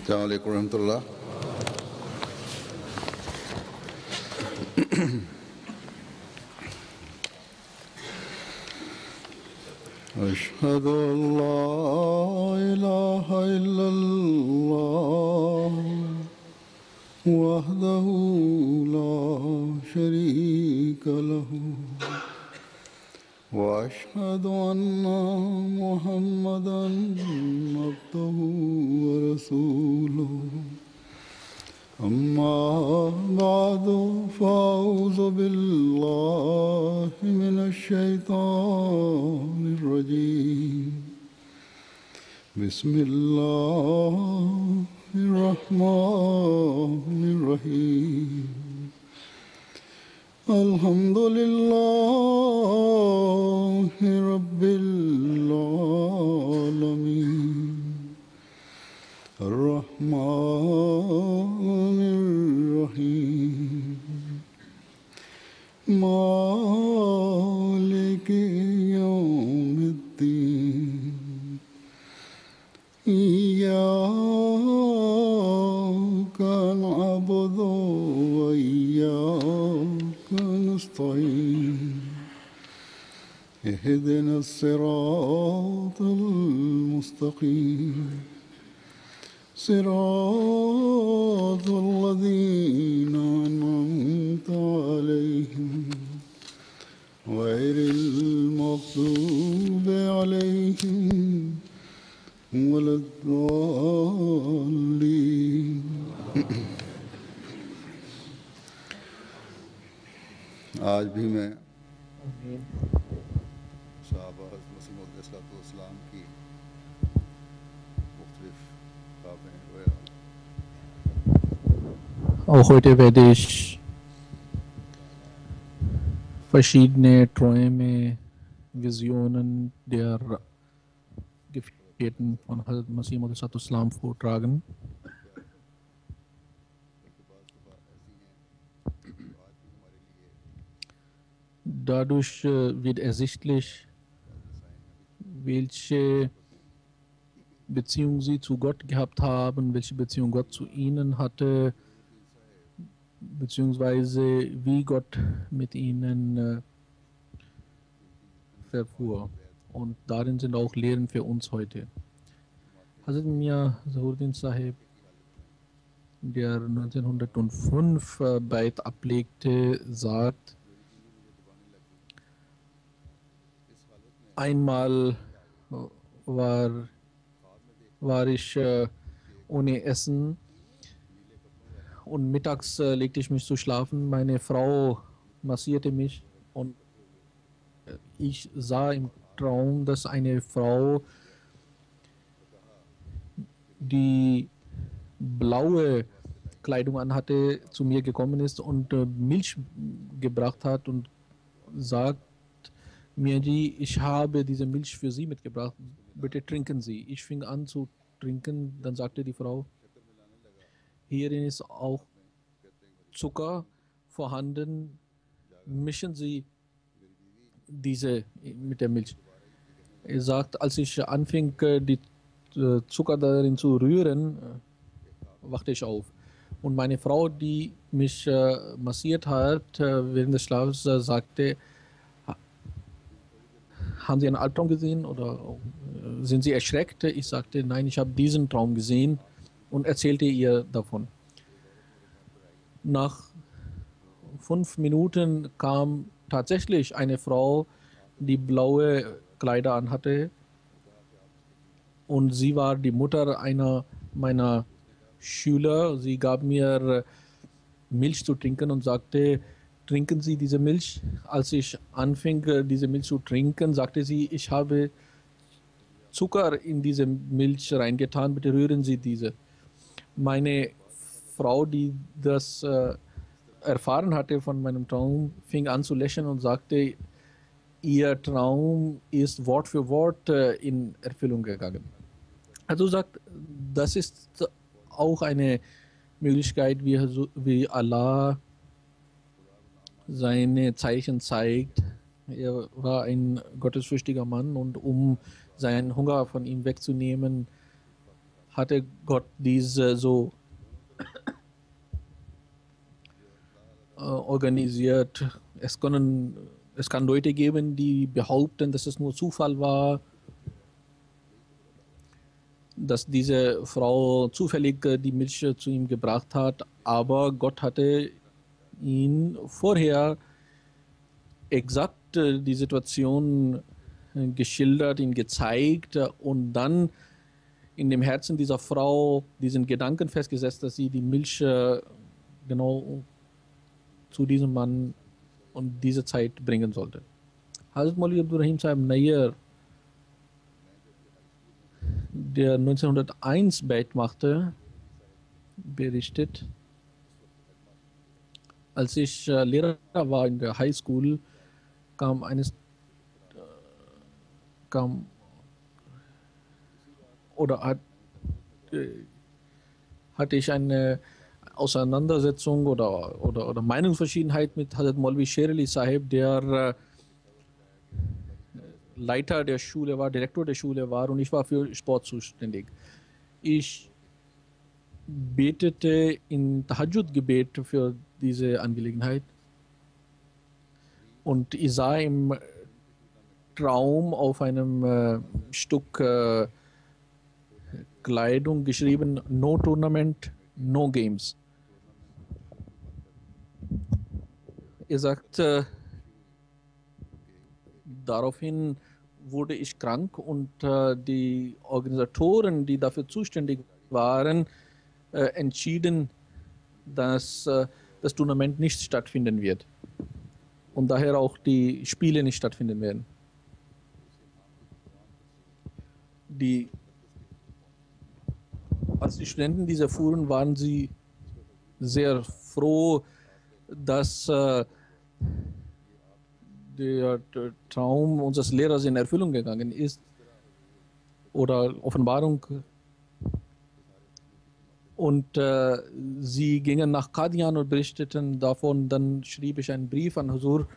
السلام عليكم ورحمة الله. أشهد أن لا إله إلا الله وحده لا شريك له وأشهد أن محمدا عبده ورسوله أما بعد فأعوذ بالله من الشيطان الرجيم بسم الله الرحمن الرحيم الحمد لله رب العالمين الرحمن الرحيم مالك يوم الدين إياك نعبد وإياك نستعين اهدنا الصراط المستقيم صراط الذين أنعمت عليهم غير المغضوب عليهم ولا الضالين. आज भी मैं सहाबा हज़रत मसीह मौऊद अलैहिस्सलाम की मुख्तलिफ ख्वाबें वगैरह Auch heute werde ich verschiedene Träume, Visionen der Gefährten von Hazrat Masih Maud Islam vortragen. Dadurch wird ersichtlich, welche Beziehung sie zu Gott gehabt haben, welche Beziehung Gott zu ihnen hatte, beziehungsweise wie Gott mit ihnen verfuhr. Und darin sind auch Lehren für uns heute. Hazrat Mia Zahuruddin Sahib, der 1905 Beit ablegte, sagt, einmal war ich ohne Essen und mittags legte ich mich zu schlafen. Meine Frau massierte mich und ich sah im Traum, dass eine Frau, die blaue Kleidung anhatte, zu mir gekommen ist und Milch gebracht hat und sagt mir, ich habe diese Milch für Sie mitgebracht, bitte trinken Sie. Ich fing an zu trinken, dann sagte die Frau, hierin ist auch Zucker vorhanden, mischen Sie diese mit der Milch. Er sagt, als ich anfing, die Zucker darin zu rühren, wachte ich auf. Und meine Frau, die mich massiert hat während des Schlafs, sagte, haben Sie einen Albtraum gesehen oder sind Sie erschreckt? Ich sagte, nein, ich habe diesen Traum gesehen und erzählte ihr davon. Nach 5 Minuten kam tatsächlich eine Frau, die blaue Kleider anhatte, und sie war die Mutter einer meiner Schüler. Sie gab mir Milch zu trinken und sagte, trinken Sie diese Milch. Als ich anfing, diese Milch zu trinken, sagte sie, ich habe Zucker in diese Milch reingetan, bitte rühren Sie diese. Meine Frau, die das erfahren hatte von meinem Traum, fing an zu lächeln und sagte, ihr Traum ist Wort für Wort in Erfüllung gegangen. Also sagt, das ist auch eine Möglichkeit, wie Allah seine Zeichen zeigt. Er war ein gottesfürchtiger Mann und um seinen Hunger von ihm wegzunehmen, hatte Gott diese so organisiert. Es kann Leute geben, die behaupten, dass es nur Zufall war, dass diese Frau zufällig die Milch zu ihm gebracht hat, aber Gott hatte ihn vorher exakt die Situation geschildert, ihn gezeigt und dann in dem Herzen dieser Frau diesen Gedanken festgesetzt, dass sie die Milch genau zu diesem Mann und diese Zeit bringen sollte. Hazrat Maulvi Abdul Rahim Sahib Nayyar, der 1901 Beit machte, berichtet, als ich Lehrer war in der High School, kam eines kam oder hatte ich eine Auseinandersetzung oder Meinungsverschiedenheit mit Hazrat Maulvi Sher Ali Sahib, der Leiter der Schule war, Direktor der Schule war und ich war für Sport zuständig. Ich betete in Tahajjud-Gebet für diese Angelegenheit und ich sah im Traum auf einem Stück Kleidung geschrieben, No Tournament, No Games. Er sagt, daraufhin wurde ich krank und die Organisatoren, die dafür zuständig waren, entschieden, dass das Tournament nicht stattfinden wird und daher auch die Spiele nicht stattfinden werden. Als die Studenten diese erfuhren, waren sie sehr froh, dass der Traum unseres Lehrers in Erfüllung gegangen ist oder Offenbarung. Und sie gingen nach Qadian und berichteten davon. Dann schrieb ich einen Brief an Huzur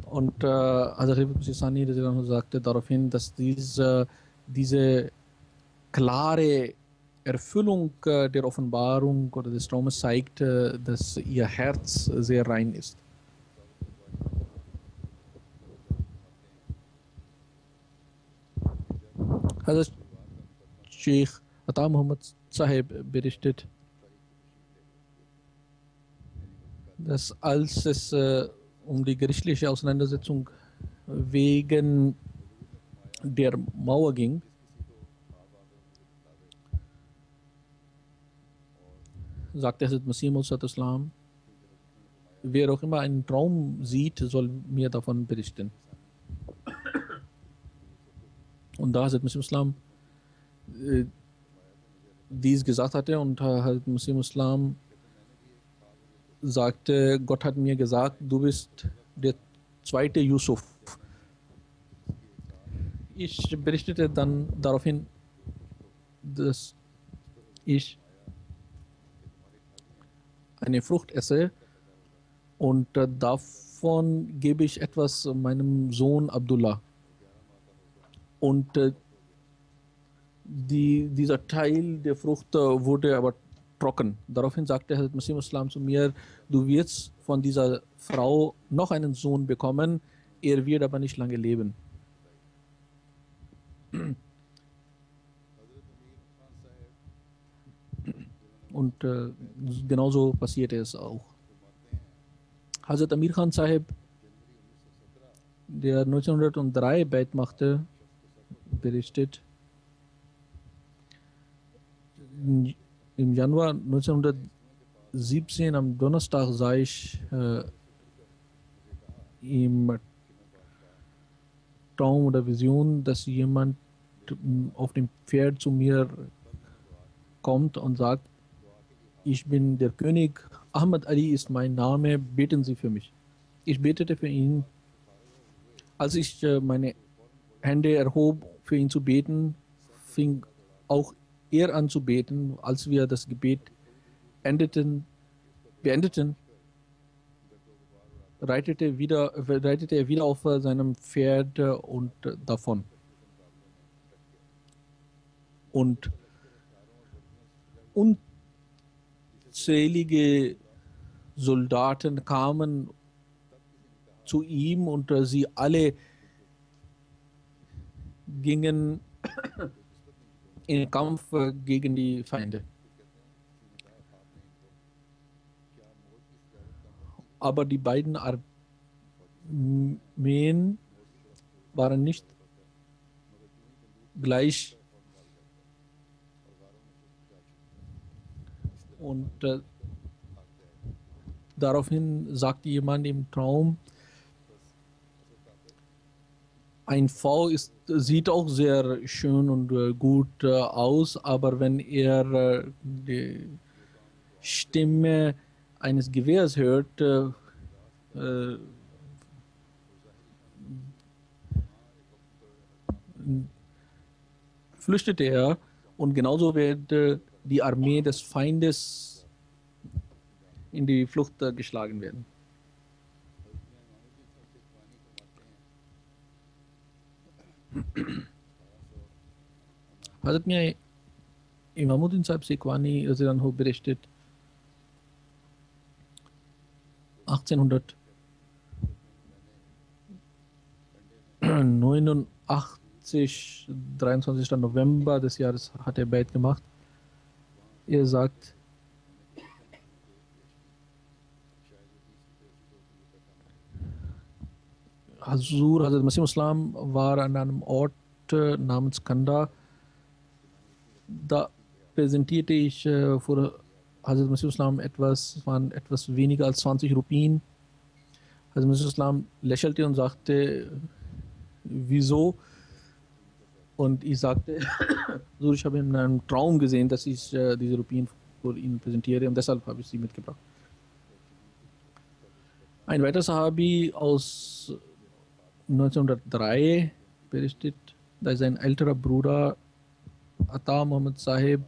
und Hazrat Sistani sagte daraufhin, dass diese klare Erfüllung der Offenbarung oder des Traumes zeigt, dass ihr Herz sehr rein ist. Hazrat Sheikh Ata Muhammad Sahib berichtet, dass als es um die gerichtliche Auseinandersetzung wegen der Mauer ging, sagte Hazrat Masih Maud Islam, wer auch immer einen Traum sieht, soll mir davon berichten. Und da Hazrat Masih Islam dies gesagt hatte und Hazrat Masih Islam sagte, Gott hat mir gesagt, du bist der zweite Yusuf. Ich berichtete dann daraufhin, dass ich eine Frucht esse und davon gebe ich etwas meinem Sohn Abdullah. Und dieser Teil der Frucht wurde aber trocken. Daraufhin sagte Hazrat Masih Islam zu mir, du wirst von dieser Frau noch einen Sohn bekommen, er wird aber nicht lange leben. Und genauso passierte es auch. Hazrat Amir Khan Sahib, der 1903 Beit machte, berichtet, im Januar 1917 am Donnerstag sah ich im Traum oder Vision, dass jemand auf dem Pferd zu mir kommt und sagt, ich bin der König, Ahmad Ali ist mein Name, beten Sie für mich. Ich betete für ihn. Als ich meine Hände erhob, für ihn zu beten, fing auch er an zu beten. Als wir das Gebet beendeten, reitete er wieder auf seinem Pferd und davon. Und unzählige Soldaten kamen zu ihm und sie alle gingen in den Kampf gegen die Feinde. Aber die beiden Armeen waren nicht gleich. Und daraufhin sagte jemand im Traum, ein V sieht auch sehr schön und gut aus, aber wenn er die Stimme eines Gewehrs hört, flüchtet er und genauso wird die Armee des Feindes in die Flucht geschlagen werden. Hazrat mir Imamuddin Sahib Sekwani berichtet, 1889, 23. November des Jahres hat er Beit gemacht. Er sagt, Hazrat Masih Islam war an einem Ort namens Kanda. Da präsentierte ich vor Hazrat Masih Islam es waren etwas weniger als 20 Rupien. Hazrat Masih Islam lächelte und sagte, wieso? Und ich sagte, so, ich habe in einem Traum gesehen, dass ich diese Rupien vor Ihnen präsentiere und deshalb habe ich sie mitgebracht. Ein weiterer Sahabi aus 1903 berichtet, dass sein älterer Bruder Atta Muhammad Sahib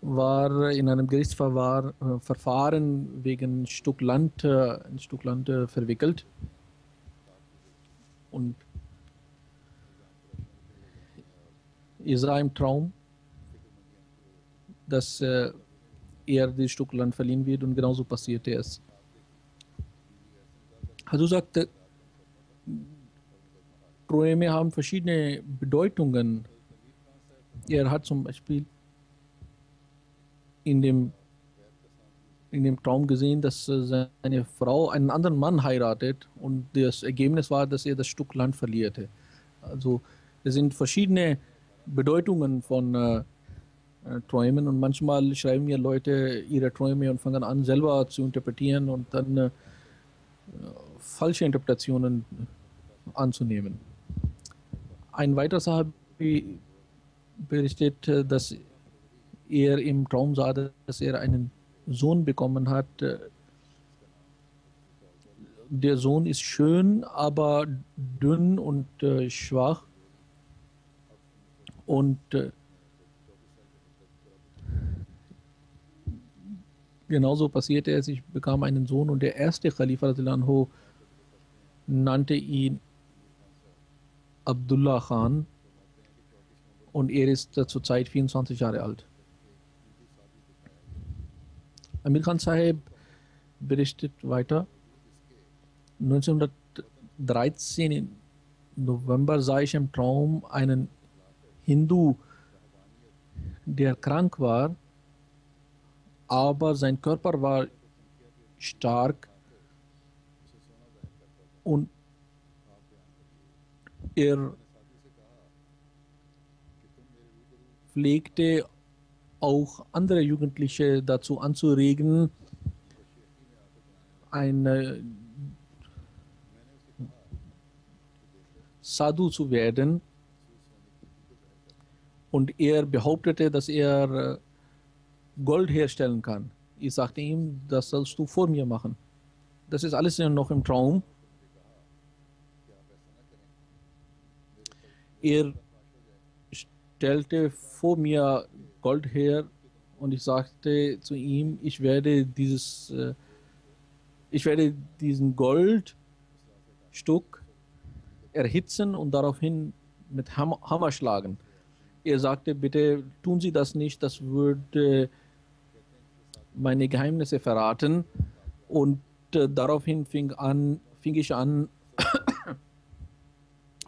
war in einem Gerichtsverfahren wegen ein Stück Land verwickelt. Und er sah im Traum, dass er dieses Stück Land verliehen wird und genauso passierte es. Hadu sagte, Träume haben verschiedene Bedeutungen. Er hat zum Beispiel in dem Traum gesehen, dass seine Frau einen anderen Mann heiratet und das Ergebnis war, dass er das Stück Land verlierte. Also es sind verschiedene Bedeutungen von Träumen und manchmal schreiben mir Leute ihre Träume und fangen an selber zu interpretieren und dann falsche Interpretationen anzunehmen. Ein weiterer Sahabi berichtet, dass er im Traum sah, dass er einen Sohn bekommen hat. Der Sohn ist schön, aber dünn und schwach. Und genauso passierte es, ich bekam einen Sohn und der erste Khalifa nannte ihn Abdullah Khan und er ist zurzeit 24 Jahre alt. Amir Khan Sahib berichtet weiter, 1913 im November sah ich im Traum einen Hindu, der krank war, aber sein Körper war stark und er pflegte auch andere Jugendliche dazu anzuregen, ein Sadhu zu werden. Und er behauptete, dass er Gold herstellen kann. Ich sagte ihm, das sollst du vor mir machen. Das ist alles noch im Traum. Er stellte vor mir Gold her und ich sagte zu ihm, ich werde diesen Goldstück erhitzen und daraufhin mit Hammer schlagen. Er sagte, bitte tun Sie das nicht, das würde meine Geheimnisse verraten. Und daraufhin fing ich an,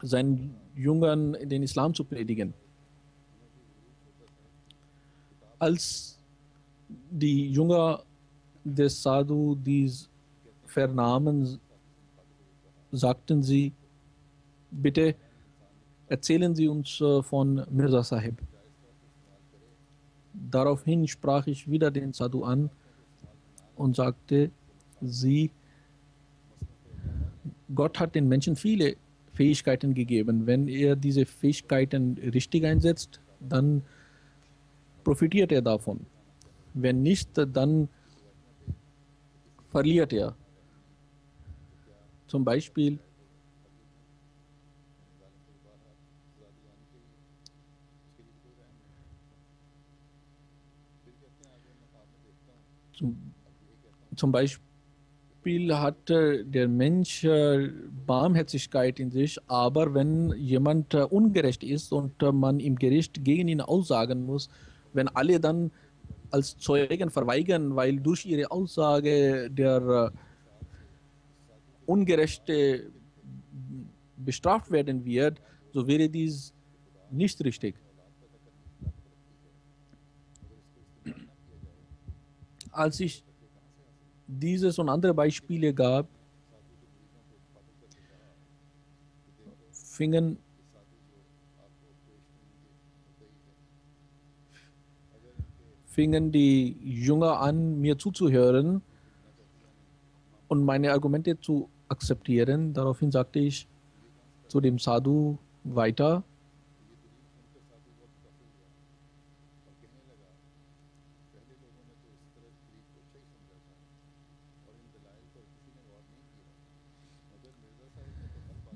seinen Jüngern den Islam zu predigen. Als die Jünger des Sadhu dies vernahmen, sagten sie, bitte erzählen Sie uns von Mirza Sahib. Daraufhin sprach ich wieder den Sadhu an und sagte, Gott hat den Menschen viele Fähigkeiten gegeben. Wenn er diese Fähigkeiten richtig einsetzt, dann profitiert er davon. Wenn nicht, dann verliert er. Zum Beispiel, zum, zum Beispiel hat der Mensch Barmherzigkeit in sich, aber wenn jemand ungerecht ist und man im Gericht gegen ihn aussagen muss, wenn alle dann als Zeugen verweigern, weil durch ihre Aussage der Ungerechte bestraft werden wird, so wäre dies nicht richtig. Als ich dieses und andere Beispiele gab, fingen die Jünger an, mir zuzuhören und meine Argumente zu akzeptieren. Daraufhin sagte ich zu dem Sadhu weiter,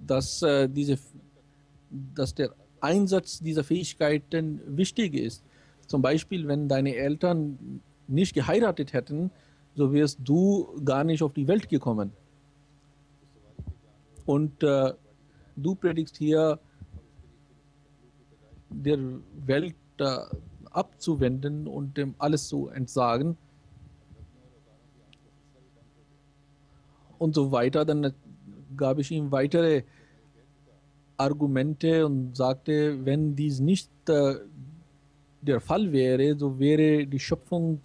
dass, dass der Einsatz dieser Fähigkeiten wichtig ist. Zum Beispiel, wenn deine Eltern nicht geheiratet hätten, so wärst du gar nicht auf die Welt gekommen. Und du predigst hier, der Welt abzuwenden und dem alles zu entsagen und so weiter. Dann gab ich ihm weitere Argumente und sagte, wenn dies nicht der Fall wäre, so wäre die Schöpfung,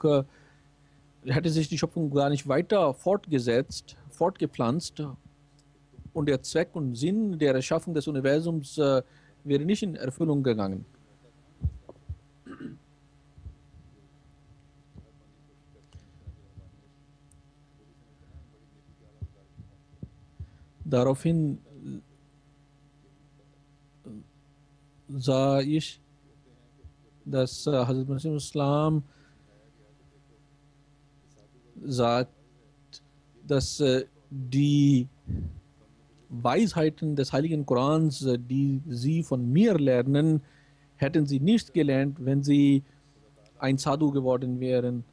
hätte sich die Schöpfung gar nicht weiter fortgepflanzt und der Zweck und Sinn der Erschaffung des Universums wäre nicht in Erfüllung gegangen. Daraufhin sah ich, dass Hazrat Masih Islam sagt, dass die Weisheiten des Heiligen Korans, die sie von mir lernen, hätten sie nicht gelernt, wenn sie ein Sadhu geworden wären.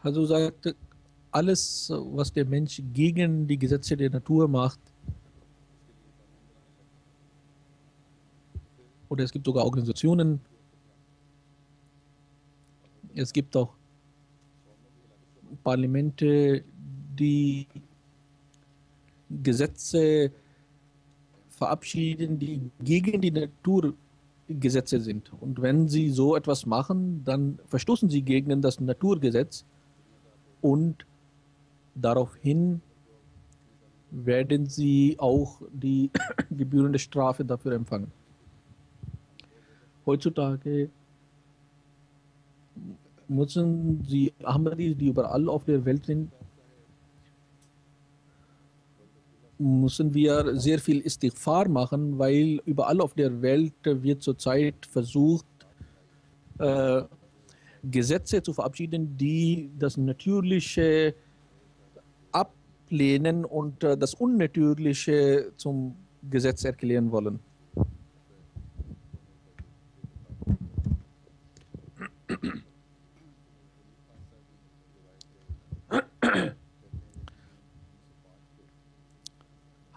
Also sagt, alles, was der Mensch gegen die Gesetze der Natur macht, oder es gibt sogar Organisationen, es gibt auch Parlamente, die Gesetze verabschieden, die gegen die Naturgesetze sind. Und wenn sie so etwas machen, dann verstoßen sie gegen das Naturgesetz und daraufhin werden sie auch die gebührende Strafe dafür empfangen. Heutzutage müssen die Ahmadis, die überall auf der Welt sind, müssen wir sehr viel Istighfar machen, weil überall auf der Welt wird zurzeit versucht, Gesetze zu verabschieden, die das Natürliche ablehnen und das Unnatürliche zum Gesetz erklären wollen.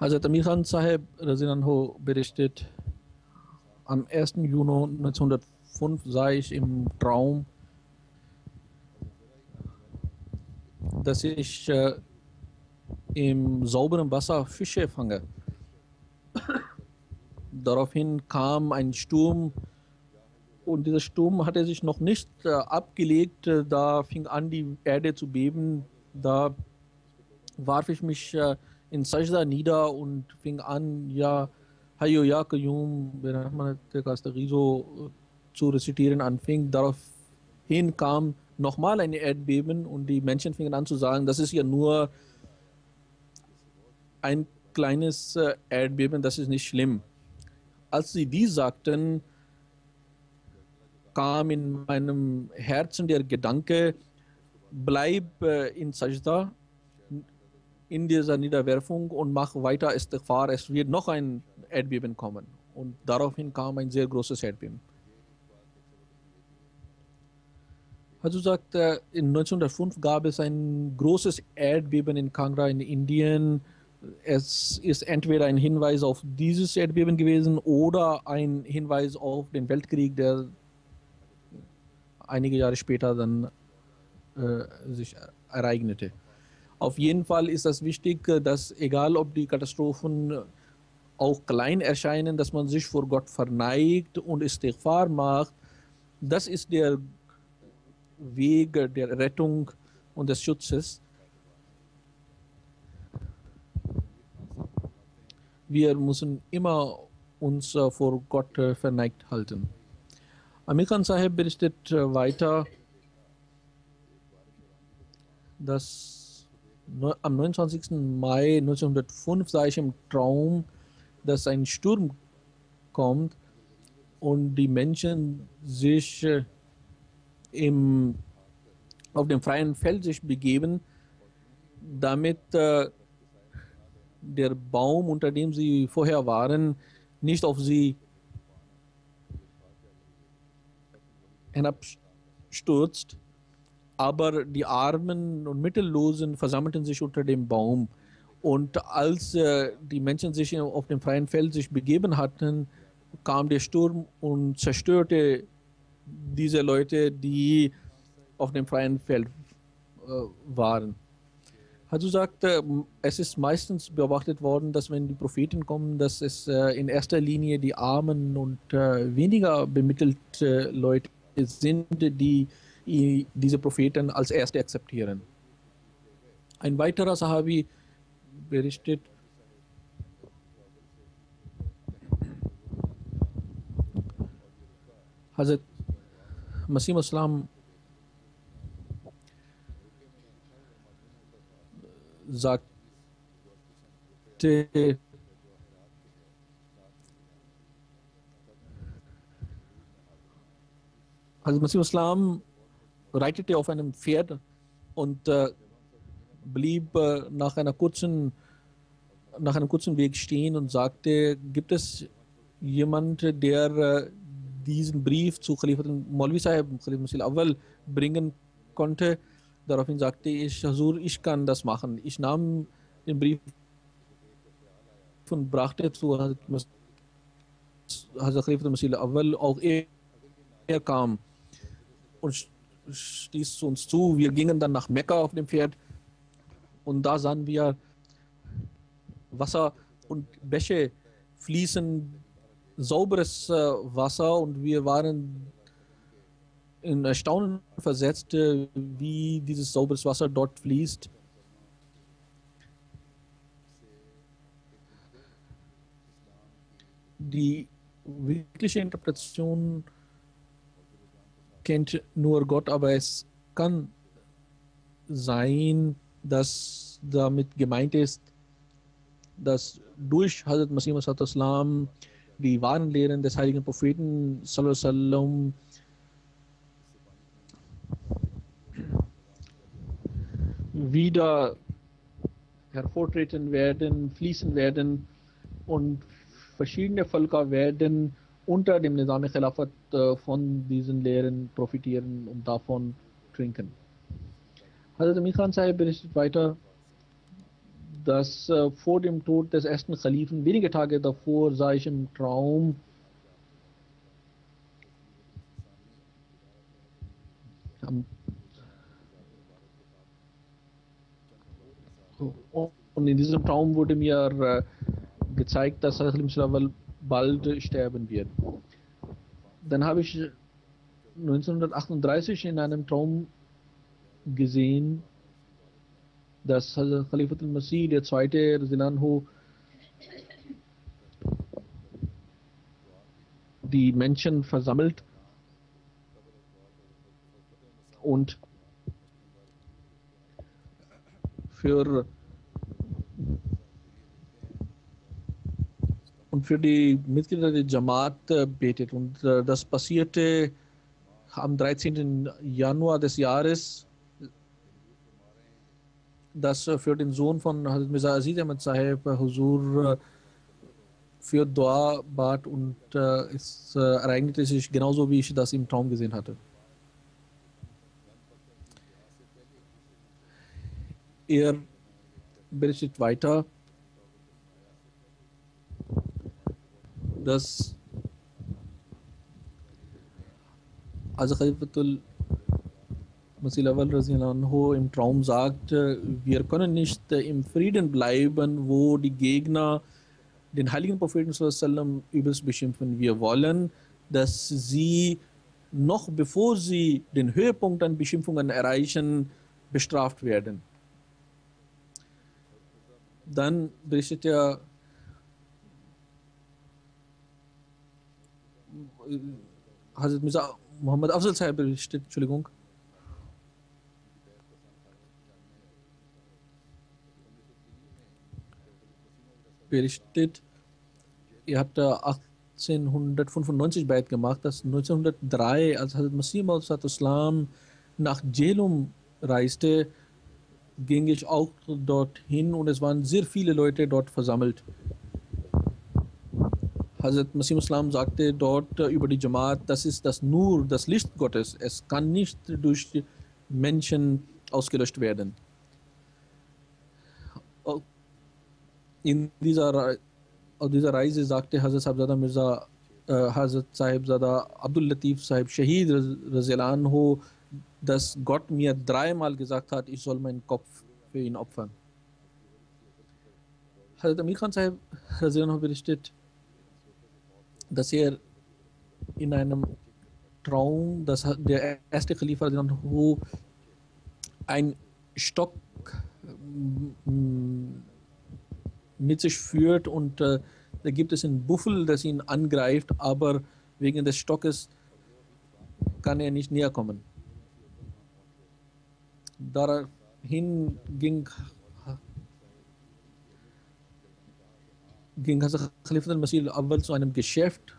Hazrat Amir Khan Sahib Razilanho berichtet, am 1. Juni 1905 sah ich im Traum, dass ich im sauberen Wasser Fische fange. Daraufhin kam ein Sturm und dieser Sturm hatte sich noch nicht abgelegt. Da fing an, die Erde zu beben. Da warf ich mich in Sajda nieder und fing an, ja, Hayyo Ya Qayyum, Birahmatik Astaghitho zu rezitieren anfing. Daraufhin kam nochmal ein Erdbeben und die Menschen fingen an zu sagen, das ist ja nur ein kleines Erdbeben, das ist nicht schlimm. Als sie dies sagten, kam in meinem Herzen der Gedanke, bleib in Sajda, in dieser Niederwerfung und mach weiter Istighfar, es wird noch ein Erdbeben kommen. Und daraufhin kam ein sehr großes Erdbeben. Also sagt, in 1905 gab es ein großes Erdbeben in Kangra in Indien. Es ist entweder ein Hinweis auf dieses Erdbeben gewesen oder ein Hinweis auf den Weltkrieg, der einige Jahre später dann sich ereignete. Auf jeden Fall ist das wichtig, dass egal ob die Katastrophen auch klein erscheinen, dass man sich vor Gott verneigt und Istighfar macht. Das ist der Weg der Rettung und des Schutzes. Wir müssen immer uns vor Gott verneigt halten. Amir Khan Sahib berichtet weiter, dass am 29. Mai 1905 sah ich im Traum, dass ein Sturm kommt und die Menschen sich auf dem freien Feld sich begeben, damit der Baum, unter dem sie vorher waren, nicht auf sie hinabstürzt. Aber die Armen und Mittellosen versammelten sich unter dem Baum. Und als die Menschen sich auf dem freien Feld sich begeben hatten, kam der Sturm und zerstörte diese Leute, die auf dem freien Feld waren. Also sagt, es ist meistens beobachtet worden, dass wenn die Propheten kommen, dass es in erster Linie die armen und weniger bemittelte Leute sind, die diese Propheten als erste akzeptieren. Ein weiterer Sahabi berichtet, Hazrat Masih Islam sagte, Hazrat Masih Islam reitete auf einem Pferd und blieb nach einem kurzen Weg stehen und sagte, gibt es jemand, der diesen Brief zu Khalifat Maulvi Sahib, Khalifat Masih Awwal, bringen konnte? Daraufhin sagte ich, Hazur, ich kann das machen. Ich nahm den Brief und brachte zu Hazrat Khalifat Masih Awwal. Auch er kam und stieß uns zu. Wir gingen dann nach Mekka auf dem Pferd und da sahen wir Wasser und Bäche fließen, sauberes Wasser, und wir waren in Erstaunen versetzt, wie dieses sauberes Wasser dort fließt. Die wirkliche Interpretation kennt nur Gott, aber es kann sein, dass damit gemeint ist, dass durch Hazrat Masih Islam die wahren Lehren des heiligen Propheten sallallahu alaihi wasallam wieder hervortreten werden, fließen werden, und verschiedene Völker werden unter dem Nizam Khilafat von diesen Lehren profitieren und davon trinken. Hazrat Amir Khan Sahib berichtet weiter, dass vor dem Tod des ersten Kalifen, wenige Tage davor, sah ich im Traum am- und in diesem Traum wurde mir gezeigt, dass Hazrat Khalifah bald sterben wird. Dann habe ich 1938 in einem Traum gesehen, dass Hazrat Khalifatul Masih, der Zweite, Radhiyallahu, die Menschen versammelt und für die Mitglieder der Jamaat betet. Und das passierte am 13. Januar des Jahres, dass für den Sohn von Hazrat Mirza Aziz Ahmad Sahib Huzur für Dua bat, und es ereignete sich genauso, wie ich das im Traum gesehen hatte. Er berichtet weiter, dass also Khalifatul Masih Awwal Radhiyallahu Anhu im Traum sagt, wir können nicht im Frieden bleiben, wo die Gegner den heiligen Propheten sallallahu alaihi wasallam übelst beschimpfen. Wir wollen, dass sie noch bevor sie den Höhepunkt an Beschimpfungen erreichen, bestraft werden. Dann berichtet er, Hazrat Mirza Muhammad Afzal Sahib berichtet, Entschuldigung, er hat 1895 Beit gemacht, dass 1903, als Hazrat Masih Maud Islam nach Jhelum reiste, ging ich auch dorthin und es waren sehr viele Leute dort versammelt. Hazrat Masih Islam sagte dort über die Jamaat, das ist das Nur, das Licht Gottes. Es kann nicht durch die Menschen ausgelöscht werden. Auf dieser Reise sagte Hazrat Sahibzada Mirza, Hazrat Sahibzada Abdul Latif Sahib Shahid Radhiyallahu Anhu, dass Gott mir dreimal gesagt hat, ich soll meinen Kopf für ihn opfern. Hazrat Amir Khan Sahib Radhiyallahu Anhu berichtet, dass er in einem Traum, dass der erste Khalifa Radhiyallahu Anhu einen Stock mit sich führt und da gibt es einen Buffel, das ihn angreift, aber wegen des Stockes kann er nicht näher kommen. Daraufhin ging Hazrat Khalifatul Masih Awwal zu einem Geschäft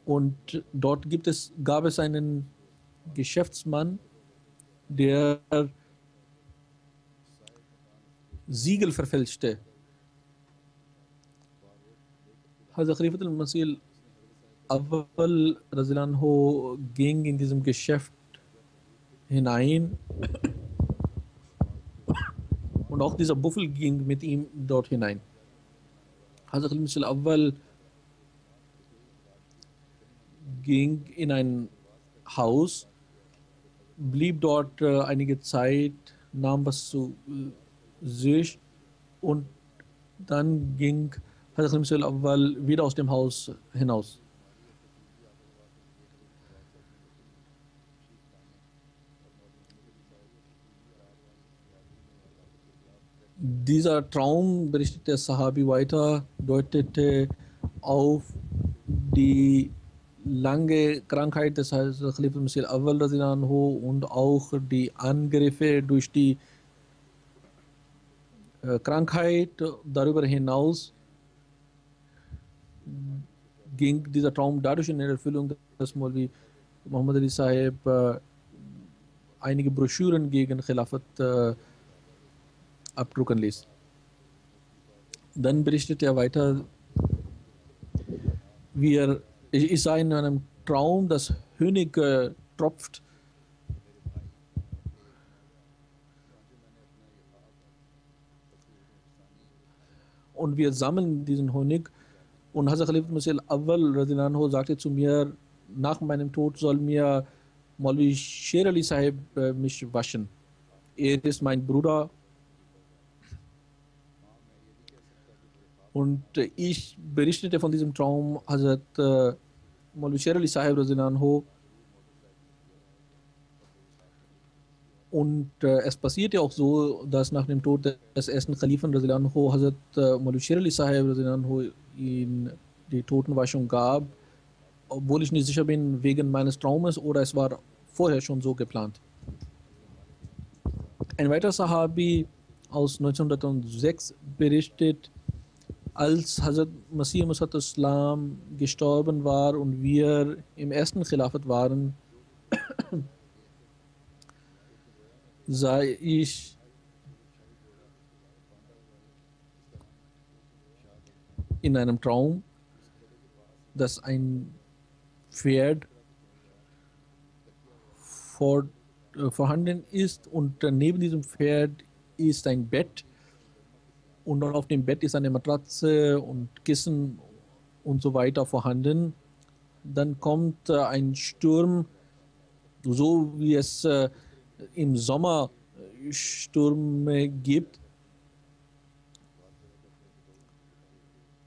und dort gab es einen Geschäftsmann, der Siegel verfälschte. Hazrat Khalifatul Masih Awwal Radhiyallahu Anhu ging in diesem Geschäft hinein und auch dieser Buffel ging mit ihm dort hinein. Hazrat Khalifatul Masih Awwal ging in ein Haus, blieb dort einige Zeit, nahm was zu sich und dann ging Hazrat Masih Awwal wieder aus dem Haus hinaus. Dieser Traum, berichtet der Sahabi weiter, deutete auf die lange Krankheit des Khalifatul Masih Awwal Radhiyallahu Anhu und auch die Angriffe durch die Krankheit. Darüber hinaus ging dieser Traum dadurch in Erfüllung, dass Maulvi Muhammad Ali Sahib einige Broschüren gegen Khilafat abdrucken ließ. Dann berichtet er weiter, ich sah in einem Traum, dass Honig tropft und wir sammeln diesen Honig. Und Hazrat Khalifatul Masih al-Awwal radhiyallahu anhu sagte zu mir, nach meinem Tod soll mir Maulvi Sher Ali Sahib mich waschen. Er ist mein Bruder und ich berichtete von diesem Traum Hazrat Maulvi Sher Ali Sahib radhiyallahu anhu. Und es passierte auch so, dass nach dem Tod des ersten Khalifen radhiyallahu anhu Hazrat Maulvi Sher Ali Sahib radhiyallahu anhu ihm die Totenwaschung gab, obwohl ich nicht sicher bin, wegen meines Traumes oder es war vorher schon so geplant. Ein weiterer Sahabi aus 1906 berichtet, als Hazrat Masih Maud Islam gestorben war und wir im ersten Khilafat waren, sah ich in einem Traum, dass ein Pferd vorhanden ist und neben diesem Pferd ist ein Bett und auf dem Bett ist eine Matratze und Kissen und so weiter vorhanden. Dann kommt ein Sturm, so wie es im Sommer Stürme gibt,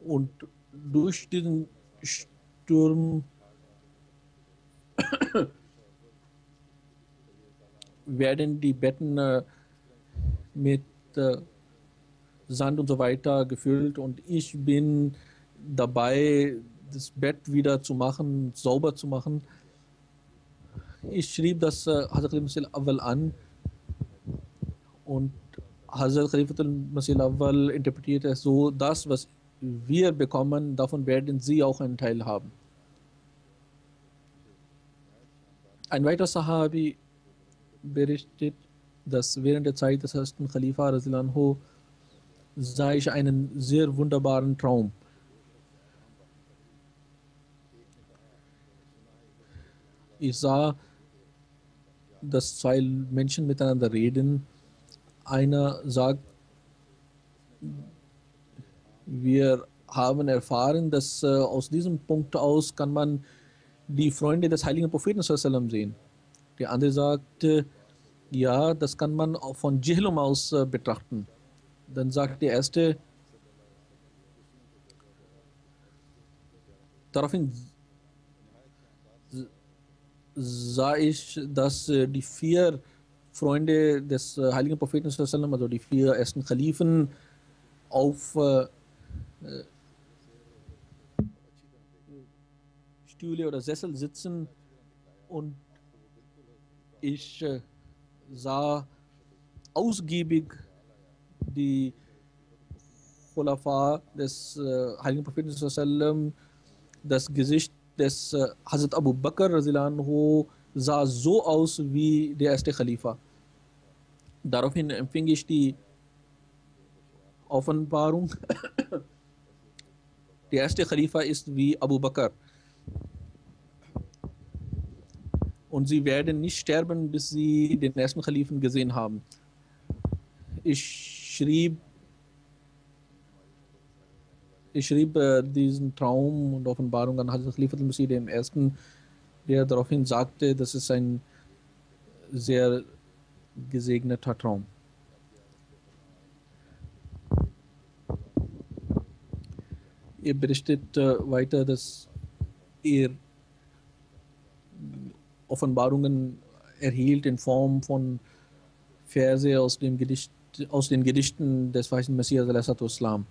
und durch diesen Sturm werden die Betten mit Sand und so weiter gefüllt und ich bin dabei, das Bett wieder zu machen, sauber zu machen. Ich schrieb das Hazrat Masih al-Awwal an und Hazrat Khalifatul Masih al-Awwal interpretiert es so, das, was wir bekommen, davon werden sie auch einen Teil haben. Ein weiterer Sahabi berichtet, dass während der Zeit des ersten Khalifa radhiyallahu anhu sah ich einen sehr wunderbaren Traum. Ich sah, dass zwei Menschen miteinander reden. Einer sagt, wir haben erfahren, dass aus diesem Punkt aus kann man die Freunde des heiligen Propheten sallallahu alaihi wasallam sehen. Der andere sagt, ja, das kann man auch von Jehilum aus betrachten. Dann sagt der erste, daraufhin sah ich, dass die vier Freunde des heiligen Propheten sallallahu alaihi wasallam, also die vier ersten Khalifen, auf Stühle oder Sessel sitzen und ich sah ausgiebig die Khulafa des heiligen Propheten sallallahu alaihi wasallam. Das Gesicht des Hazrat Abu Bakr radhiyallahu anhu sah so aus wie der erste Khalifa. Daraufhin empfing ich die Offenbarung. Der erste Khalifa ist wie Abu Bakr. Und sie werden nicht sterben, bis sie den ersten Khalifen gesehen haben. Ich schrieb diesen Traum und Offenbarung an Hazrat Khalifatul Masih dem Ersten, der daraufhin sagte, das ist ein sehr gesegneter Traum. Er berichtet weiter, dass er Offenbarungen erhielt in Form von Verse aus den Gedichten des weißen Messias alaihi Islam.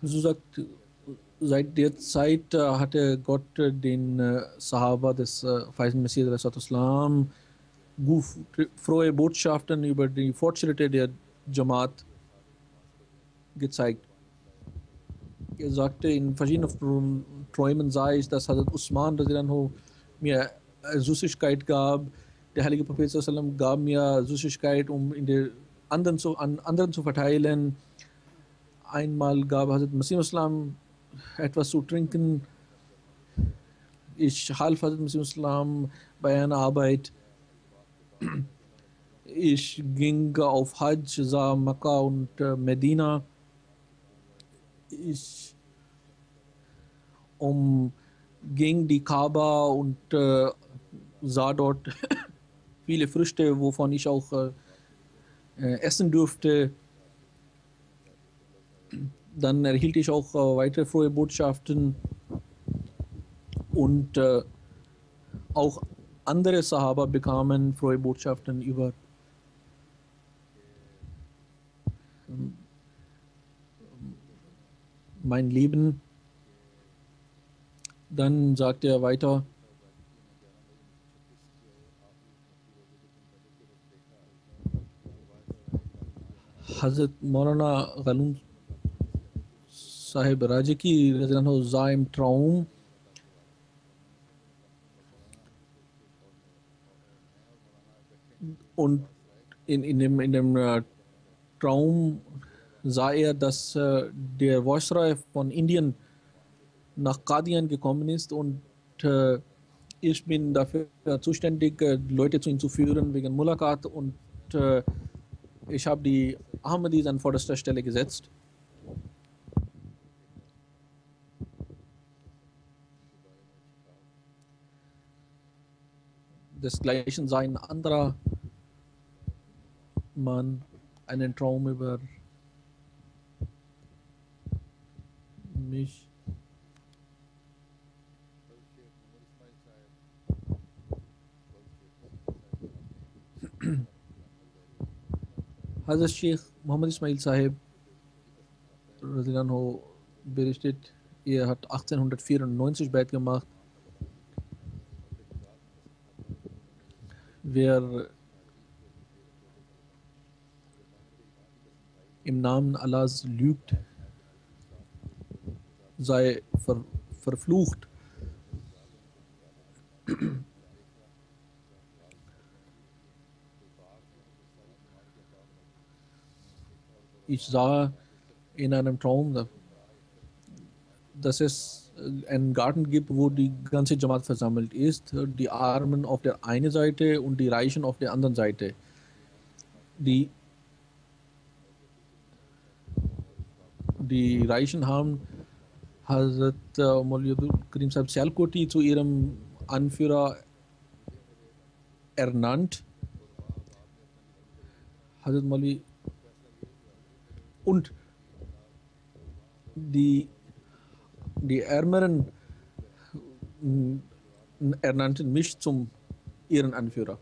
So sagt, seit der Zeit hatte Gott den Sahaba des weißen Messias alaihi Islam frohe Botschaften über die Fortschritte der Jamaat gezeigt. Er sagte, in verschiedenen Träumen sah ich, dass Hazrat Usman mir Süßigkeit gab. Der heilige Prophet sallam gab mir Süßigkeit, um an anderen zu verteilen. Einmal gab Hazrat Masih Islam etwas zu trinken. Ich half Hazrat Masih Islam bei einer Arbeit. Ich ging auf Hajj, sah Mekka und Medina. Ich umging die Kaaba und sah dort viele Früchte, wovon ich auch essen durfte. Dann erhielt ich auch weitere frohe Botschaften und auch andere Sahaba bekamen frohe Botschaften über mein Leben. Dann sagte er weiter, Hazrat Maulana Ghalum Sahib Rajaki sah im Traum und in dem Traum sah er, dass der Viceroy von Indien nach Qadian gekommen ist und äh, ich bin dafür zuständig, Leute zu ihm zu führen wegen Mulakat und äh, ich habe die Ahmadis an vorderster Stelle gesetzt. Desgleichen sah ein anderer Mann einen Traum über mich. Hazrat Sheikh Muhammad Ismail Sahib Radhiyallahu berichtet, er hat 1894 Beit gemacht. Wer im Namen Allahs lügt, sei verflucht. Ich sah in einem Traum, dass es einen Garten gibt, wo die ganze Jamaat versammelt ist, die Armen auf der einen Seite und die Reichen auf der anderen Seite. Die Reichen haben Hazrat Maulvi Abdul Karim Sahib Sialkoti zu ihrem Anführer ernannt. Hazrat Maulvi und die Ärmeren ernannten mich zum ihren Anführer.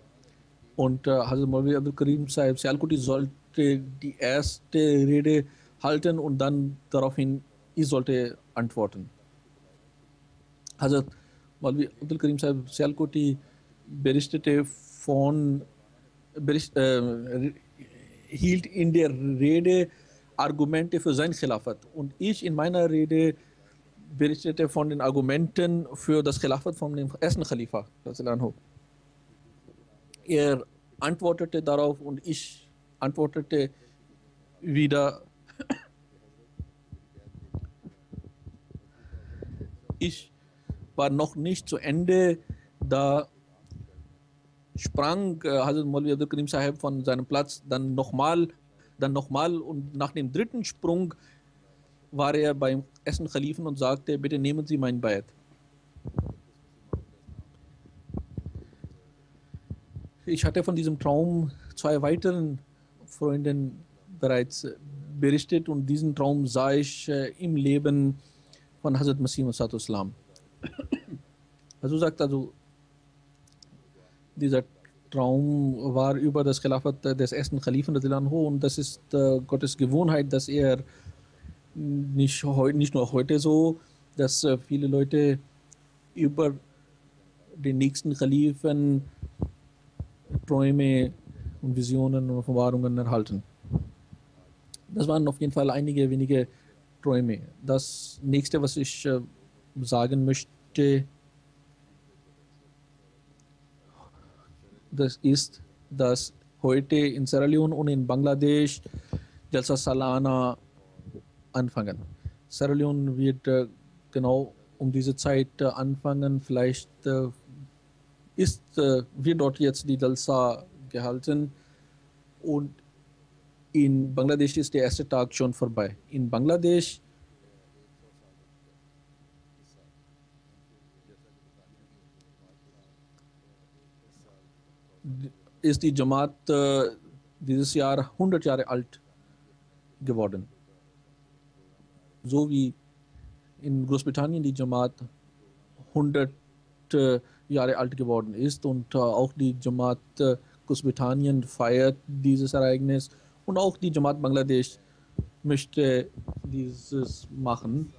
Und Hazrat Maulvi Abdul Karim Sahib Sialkoti sollte die erste Rede halten und dann daraufhin ich sollte antworten. Hazrat Maulvi Abdul Karim Sahib Sialkoti berichtete hielt in der Rede Argumente für sein Khilafat. Und ich in meiner Rede berichtete von den Argumenten für das Khilafat von dem ersten Khalifa. Er antwortete darauf und ich antwortete wieder. Ich war noch nicht zu Ende, da sprang Hazrat Maulvi Abdul Karim Sahib von seinem Platz, dann nochmal und nach dem dritten Sprung war er beim ersten Khalifen und sagte, bitte nehmen Sie mein Bayat. Ich hatte von diesem Traum zwei weiteren Freunden bereits berichtet und diesen Traum sah ich im Leben von Hazrat Masih Maud Islam. Also sagt dieser Traum war über das Khilafat des ersten Khalifen und das ist Gottes Gewohnheit, dass er nicht nur heute so, dass viele Leute über den nächsten Khalifen Träume und Visionen und Offenbarungen erhalten. Das waren auf jeden Fall einige wenige Träume. Das nächste, was ich sagen möchte, das ist, dass heute in Sierra Leone und in Bangladesch Jalsa Salana anfangen. Sierra Leone wird genau um diese Zeit anfangen. Vielleicht wird dort jetzt die Jalsa gehalten. Und in Bangladesch ist der erste Tag schon vorbei. In Bangladesch ist die Jamaat dieses Jahr 100 Jahre alt geworden. So wie in Großbritannien die Jamaat 100 Jahre alt geworden ist und auch die Jamaat Großbritannien feiert dieses Ereignis und auch die Jamaat Bangladesch möchte dieses machen.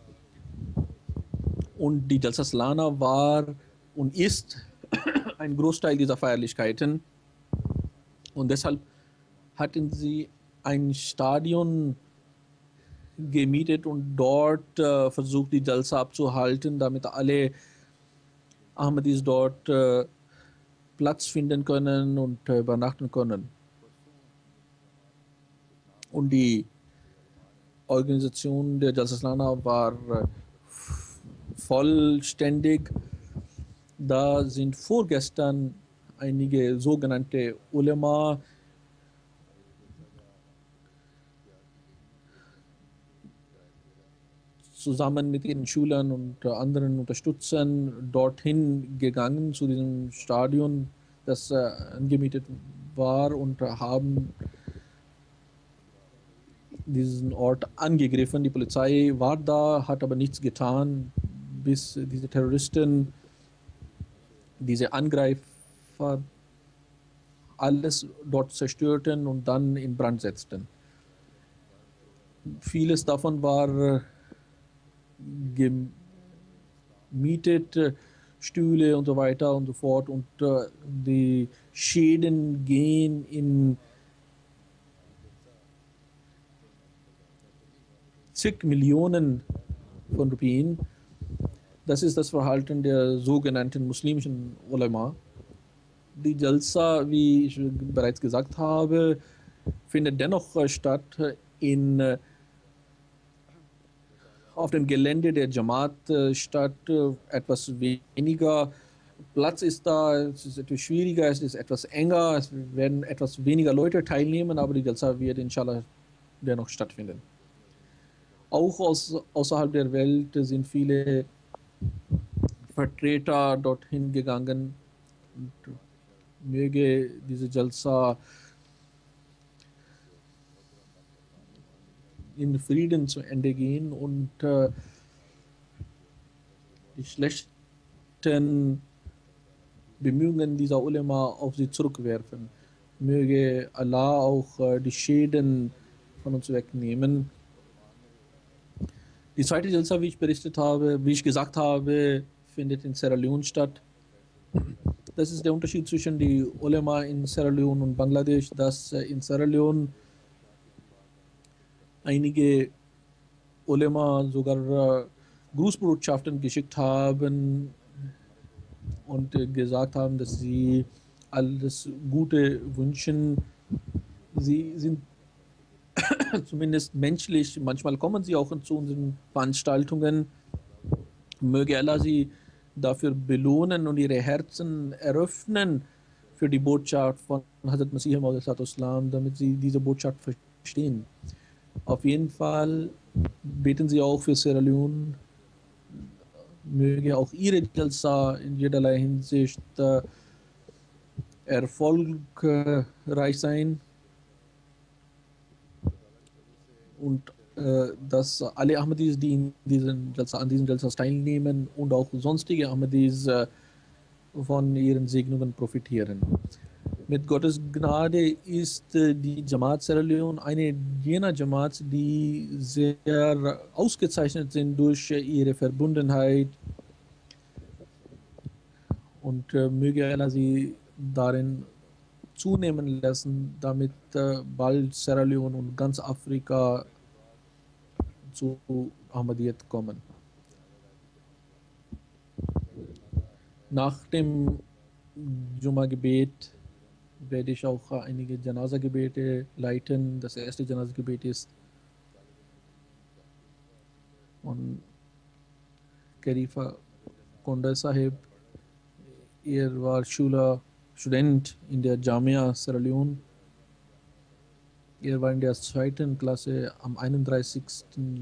Und die Jalsa Salana war und ist ein Großteil dieser Feierlichkeiten und deshalb hatten sie ein Stadion gemietet und dort versucht, die Jalsa abzuhalten, damit alle Ahmadis dort Platz finden können und übernachten können. Und die Organisation der Jalsa Salana war vollständig. Da sind vorgestern einige sogenannte Ulema zusammen mit ihren Schülern und anderen Unterstützern dorthin gegangen zu diesem Stadion, das angemietet war und haben diesen Ort angegriffen. Die Polizei war da, hat aber nichts getan, bis diese Terroristen, diese Angreifer alles dort zerstörten und dann in Brand setzten. Vieles davon war gemietet, Stühle und so weiter und so fort und die Schäden gehen in zig Millionen von Rupien. Das ist das Verhalten der sogenannten muslimischen Ulema. Die Jalsa, wie ich bereits gesagt habe, findet dennoch statt auf dem Gelände der Jamaat statt. Etwas weniger Platz ist da, es ist etwas schwieriger, es ist etwas enger, es werden etwas weniger Leute teilnehmen, aber die Jalsa wird inshallah dennoch stattfinden. Auch außerhalb der Welt sind viele Vertreter dorthin gegangen. Und möge diese Jalsa in Frieden zu Ende gehen und die schlechten Bemühungen dieser Ulema auf sie zurückwerfen. Möge Allah auch die Schäden von uns wegnehmen. Die zweite Jalsa, wie ich gesagt habe, findet in Sierra Leone statt. Das ist der Unterschied zwischen die Ulema in Sierra Leone und Bangladesch, dass in Sierra Leone einige Ulema sogar Grußbotschaften geschickt haben und gesagt haben, dass sie alles Gute wünschen. Sie sind zumindest menschlich, manchmal kommen sie auch zu unseren Veranstaltungen. Möge Allah sie dafür belohnen und ihre Herzen eröffnen für die Botschaft von Hazrat Masih Maud, damit sie diese Botschaft verstehen. Auf jeden Fall beten sie auch für Sierra Leone. Möge auch ihre Jalsa in jederlei Hinsicht erfolgreich sein und dass alle Ahmadis, die an diesen Jalsas teilnehmen und auch sonstige Ahmadis von ihren Segnungen profitieren. Mit Gottes Gnade ist die Jamaat Sierra Leone eine jener Jamaats, die sehr ausgezeichnet sind durch ihre Verbundenheit und möge Allah sie darin zunehmen lassen, damit bald Sierra Leone und ganz Afrika zu Ahmadiyyat kommen. Nach dem Juma-Gebet werde ich auch einige Janaza-Gebete leiten. Das erste Janaza-Gebet ist von Khalifa Konda Sahib. Er war Student in der Jamia Sierra Leone Er war in der zweiten Klasse. Am 31.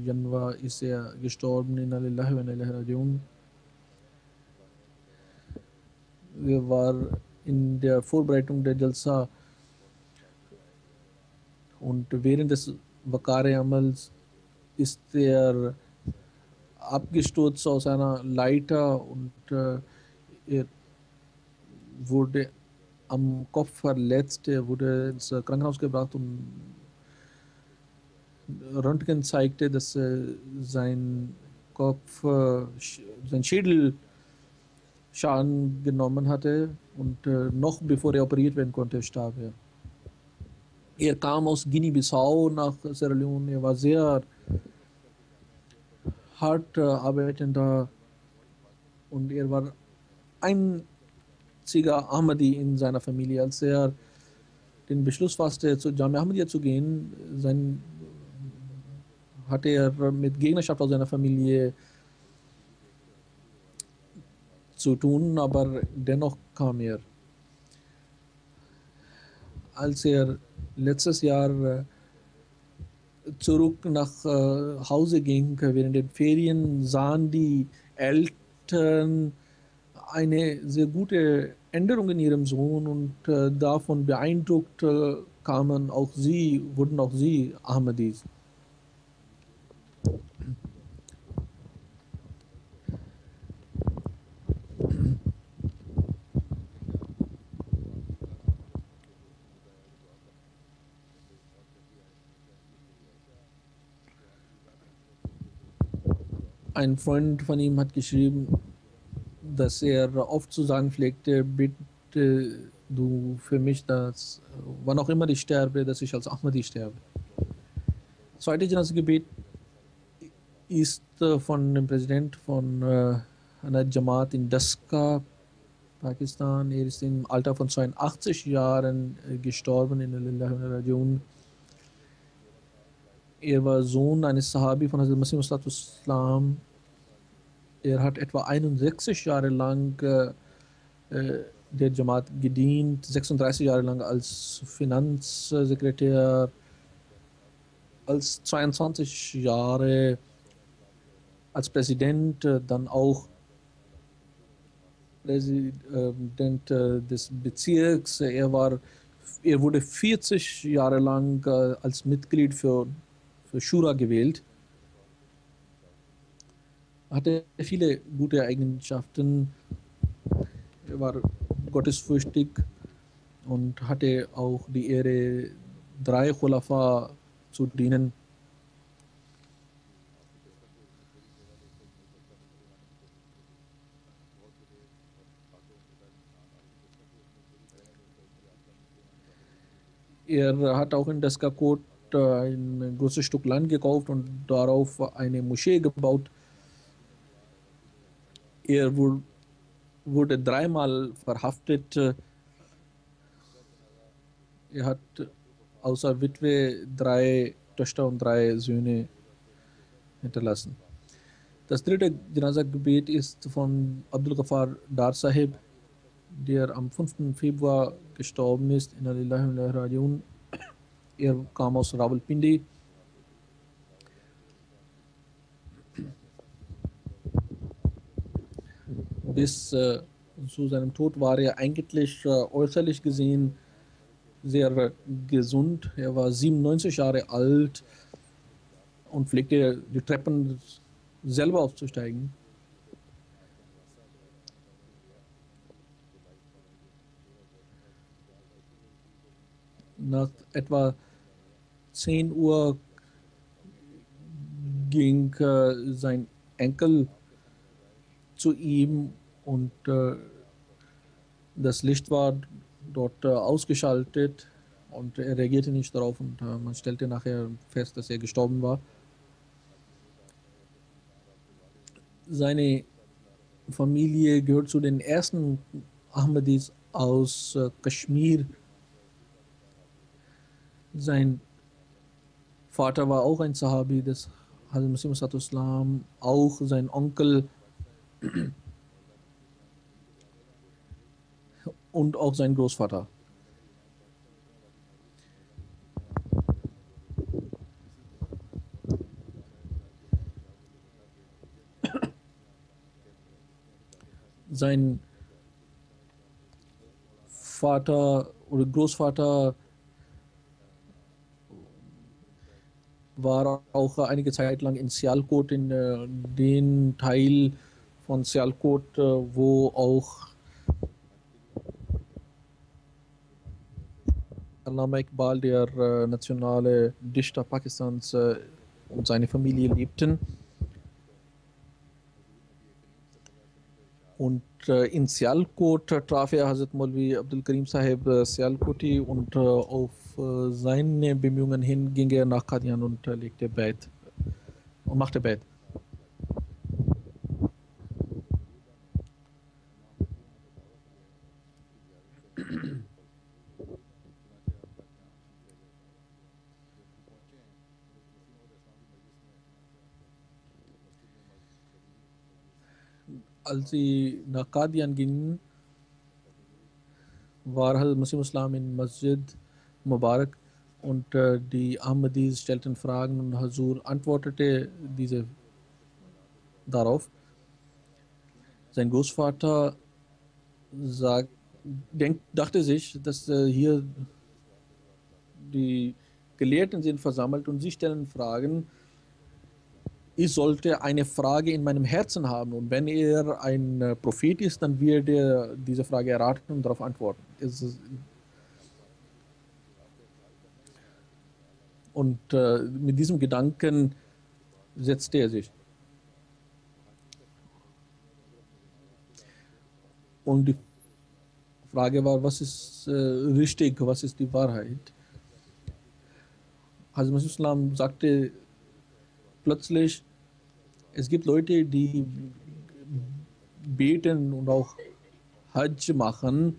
Januar ist er gestorben. Inna lillahi wa inna ilaihi rajiun. Er war in der Vorbereitung der Jalsa und während des Wakare-Amals ist er abgestürzt aus einer Leiter und er wurde am Kopf verletzt. Er wurde ins Krankenhaus gebracht und Röntgen zeigte, dass sein Kopf, sein Schädel Schaden genommen hatte und noch bevor er operiert werden konnte, starb er. Er kam aus Guinea-Bissau nach Sierra Leone. Er war sehr hart arbeitender und er war einziger Ahmadi in seiner Familie. Als er den Beschluss fasste, zu Jamia Ahmadiyya zu gehen, hatte er mit Gegnerschaft aus seiner Familie zu tun, aber dennoch kam er. Als er letztes Jahr zurück nach Hause ging während den Ferien, sahen die Eltern eine sehr gute Änderung in ihrem Sohn und davon beeindruckt wurden auch sie Ahmadis. Ein Freund von ihm hat geschrieben, dass er oft zu sagen pflegte, bitte du für mich, dass wann auch immer ich sterbe, dass ich als Ahmadi sterbe. Das zweite Janaza-Gebet ist von dem Präsident von einer Jamaat in Daska, Pakistan. Er ist im Alter von 82 Jahren gestorben in der Region. Er war Sohn eines Sahabi von Hazrat Masih Maud Islam. Er hat etwa 61 Jahre lang der Jamaat gedient, 36 Jahre lang als Finanzsekretär, als 22 Jahre als Präsident, dann auch Präsident des Bezirks. Er wurde 40 Jahre lang als Mitglied für Shura gewählt. Er hatte viele gute Eigenschaften. Er war gottesfürchtig und hatte auch die Ehre, 3 Khulafa zu dienen. Er hat auch in Daskakot ein großes Stück Land gekauft und darauf eine Moschee gebaut. Er wurde 3-mal verhaftet. Er hat außer Witwe 3 Töchter und 3 Söhne hinterlassen. Das dritte Janaza-Gebet ist von Abdul Ghaffar Dar Sahib, der am 5. Februar gestorben ist. Inna lillahi wa inna ilaihi rajiun. Er kam aus Rawalpindi. Bis zu seinem Tod war er eigentlich äußerlich gesehen sehr gesund. Er war 97 Jahre alt und pflegte die Treppen selber aufzusteigen. Nach etwa 10 Uhr ging sein Enkel zu ihm und das Licht war dort ausgeschaltet und er reagierte nicht darauf und man stellte nachher fest, dass er gestorben war. Seine Familie gehört zu den ersten Ahmadis aus Kaschmir. Sein Vater war auch ein Sahabi des Hazrat Masih Maud Islam, auch sein Onkel und auch sein Großvater. Sein Vater oder Großvater war auch einige Zeit lang in Sialkot, in den Teil von Sialkot, wo auch Allama Iqbal, der nationale Dichter Pakistans, und seine Familie lebten. Und in Sialkot traf er Hazrat Maulvi Abdul Karim Sahib Sialkoti und auf seine Bemühungen hin ging er nach Qadian und legte Bait und machte Bait. Als sie nach Qadian gingen, war Hazrat Masih Islam in Masjid Mubarak und die Ahmadis stellten Fragen und Hazur antwortete diese darauf. Sein Großvater dachte sich, dass hier die Gelehrten sind versammelt und sie stellen Fragen. Ich sollte eine Frage in meinem Herzen haben und wenn er ein Prophet ist, dann wird er diese Frage erraten und darauf antworten. Und mit diesem Gedanken setzte er sich. Und die Frage war, was ist richtig, was ist die Wahrheit? Hazrat Masih Islam sagte plötzlich, es gibt Leute, die beten und auch Hajj machen,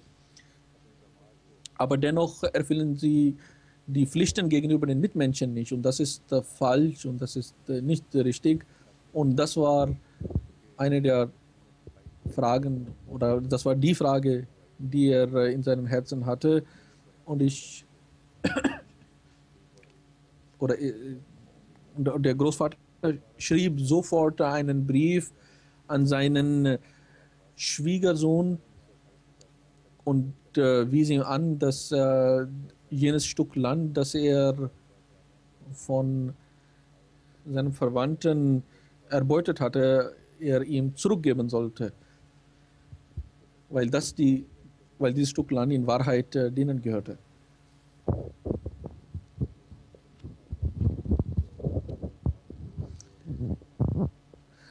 aber dennoch erfüllen sie die Pflichten gegenüber den Mitmenschen nicht. Und das ist falsch und das ist nicht richtig. Und das war eine der Fragen, oder das war die Frage, die er in seinem Herzen hatte. Und der Großvater schrieb sofort einen Brief an seinen Schwiegersohn und wies ihm an, dass jenes Stück Land, das er von seinem Verwandten erbeutet hatte, er ihm zurückgeben sollte, weil dieses Stück Land in Wahrheit denen gehörte.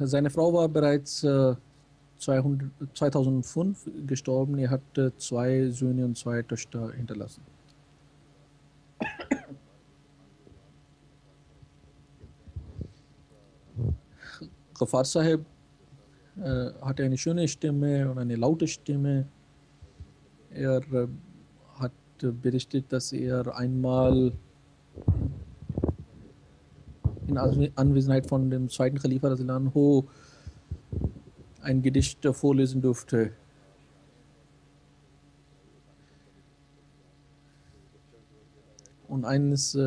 Seine Frau war bereits 2005 gestorben. Er hatte 2 Söhne und 2 Töchter hinterlassen. Ghaffar Sahib hatte eine schöne Stimme und eine laute Stimme. Er hat berichtet, dass er einmal in Anwesenheit von dem zweiten Khalifa Anhu ein Gedicht vorlesen durfte. Und eines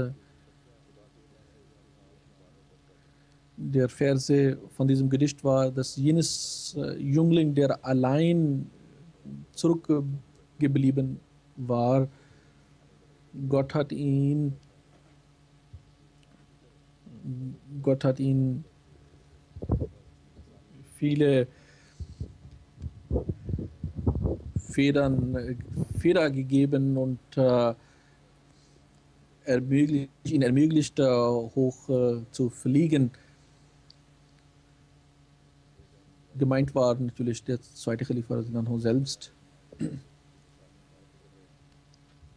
der Verse von diesem Gedicht war, dass jenes Jüngling, der allein zurückgeblieben war, Gott hat ihn viele Feder gegeben und ihn ermöglicht, hoch zu fliegen. Gemeint war natürlich der zweite Khalifa selbst.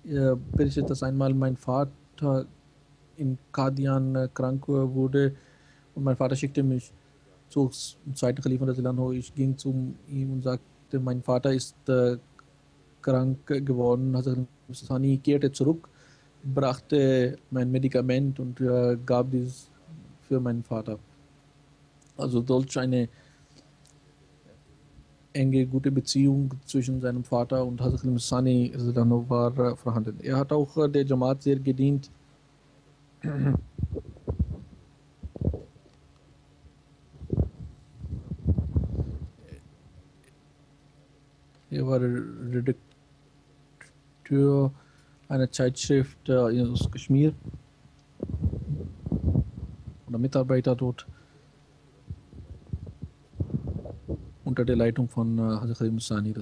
Er berichtet, dass einmal mein Vater in Qadian krank wurde und mein Vater schickte mich zum zweiten Khalifa. Ich ging zu ihm und sagte, mein Vater ist krank geworden. Hazrat Sani kehrte zurück, brachte mein Medikament und gab dies für meinen Vater. Also solch eine enge, gute Beziehung zwischen seinem Vater und Hazrat Sani war vorhanden. Er hat auch der Jamaat sehr gedient. Er war Redakteur einer Zeitschrift aus Kashmir oder Mitarbeiter dort unter der Leitung von Hazrat Khalid Musani.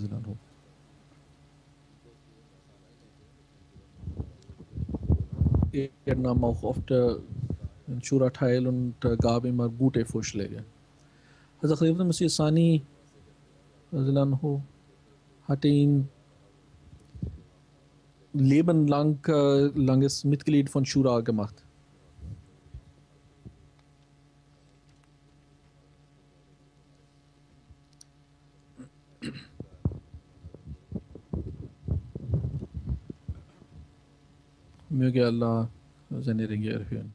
Er nahm auch oft in Shura teil und gab immer gute Vorschläge. Hazrat Khalid Masih Sani hatte ihn langes Mitglied von Shura gemacht. Möge Allah seine Ringe erhöhen.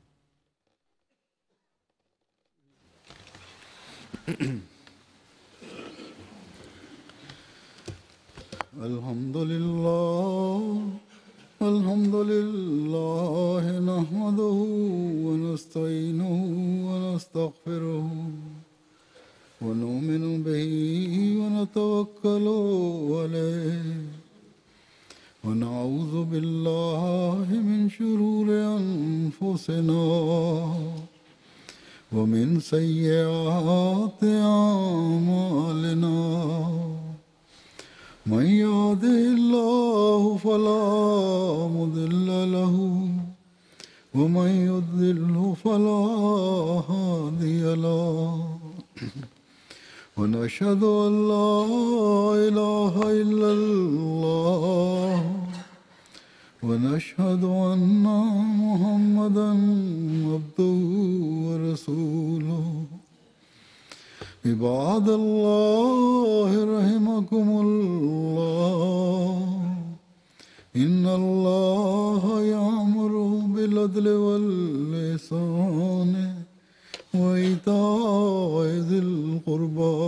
الحمد لله نحمده ونستعينه ونستغفره ونؤمن به ونتوكل عليه ونعوذ بالله من شرور أنفسنا ومن سيئات أعمالنا من يهده الله فلا مضل له ومن يضلل فلا هادي له ونشهد أن لا إله إلا الله ونشهد أن محمدا عبده ورسوله عباد الله رحمكم الله إن الله يأمر بالعدل والإحسان وإيتاء ذي القربى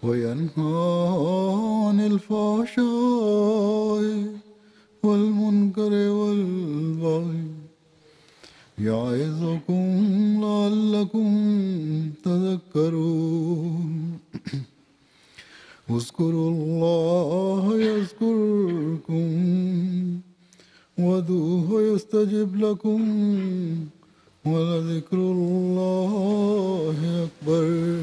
وينهى عن الفحشاء والمنكر والبغي يعظكم لعلكم تذكرون اذكروا الله يذكركم وادعوه يستجب لكم ولذكر الله أكبر